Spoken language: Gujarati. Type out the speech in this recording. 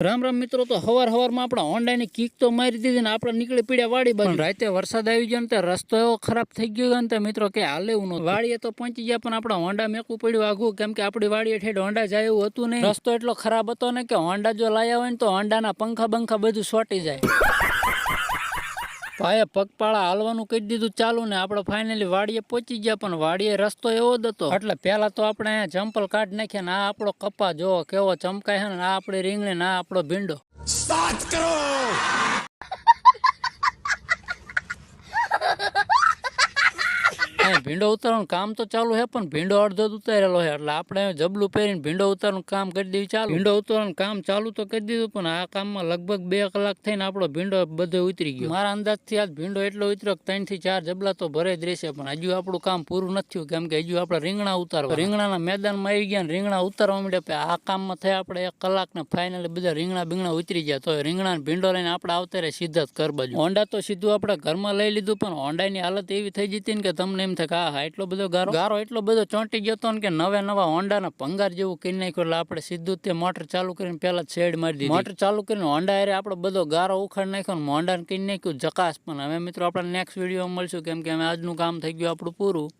રામ રામ મિત્રો, તો હવારમાં આપણા હોન્ડાની કિક તો મારી દીધી ને આપણે નીકળી પડ્યા વાડી બાજુ. રાતે વરસાદ આવી ગયો ને તે રસ્તો એવો ખરાબ થઈ ગયો ને તે મિત્રો કે હાલે એવું નહોતું. વાડીએ તો પહોંચી ગયા પણ આપણા હોન્ડા મેકવું પડ્યું આઘું, કેમ કે આપણી વાડીએ ઠેઠ હોન્ડા જાય એવું હતું નહીં. રસ્તો એટલો ખરાબ હતો ને કે હોન્ડા જો લાયા હોય ને તો હોન્ડાના પંખા બંખા બધું સોટી જાય. ભાઈએ પગપાળા હાલવાનું કહી દીધું ચાલુ ને આપણે ફાઇનલી વાડીએ પહોંચી ગયા, પણ વાડીએ રસ્તો એવો જ હતો. એટલે પેલા તો આપણે અહીંયા ચંપલ કાઢી નાખ્યા ને આ આપણો કપા જોવો કેવો ચમકાય છે ને આ આપણી રીંગણી ને આ આપણો ભીંડો. स्टार्ट करो। ભીંડો ઉતારવાનું કામ તો ચાલુ છે, પણ ભીંડો અડધો જ ઉતારેલો છે એટલે આપણે જબલું પહેરીને ભીંડો ઉતારવાનું કામ કરી દેવું ચાલુ. ભીંડો ઉતારવાનું કામ ચાલુ તો કરી દીધું, પણ આ કામમાં લગભગ 2 કલાક થઈને આપણો ભીંડો બધો ઉતરી ગયો. મારા અંદાજથી આજ ભીંડો એટલો ઉતર્યો કે 3 થી 4 જબલા તો ભરે જ રહેશે, પણ હજુ આપણું કામ પૂરું નથી થયું, કેમ કે હજુ આપણે રીંગણા ઉતારવા રીંગણાના મેદાનમાં આવી ગયા ને રીંગણા ઉતારવા માંડ્યા. આ કામમાં થયા આપણે 1 કલાક ને ફાઇનલી બધા રીંગણા બીંગણા ઉતરી ગયા. તો રીંગણા ભીંડો લઈને આપણે આવતા સીધા જ ઘર બાજુ. હોન્ડા તો સીધું આપણે ઘરમાં લઈ લીધું, પણ હોન્ડાની હાલત એવી થઈ જતી ને કે તમને એમ થાય કે હા એટલો બધો ગારો એટલો બધો ચોંટી ગયો હતો ને કે નવા હોન્ડાના ભંગાર જેવું કરી નાખ્યું. એટલે આપણે સીધું તે મોટર ચાલુ કરીને પેલા શેડ મારી દીધી. મોટર ચાલુ કરીને હોન્ડા હારે આપણે બધો ગારો ઉખાડી નાખ્યો ને હોન્ડાને કરી નાખ્યું જકાસ. પણ હવે મિત્રો આપણે નેક્સ્ટ વિડીયો મળશું, કેમ કે હવે આજનું કામ થઈ ગયું આપણું પૂરું.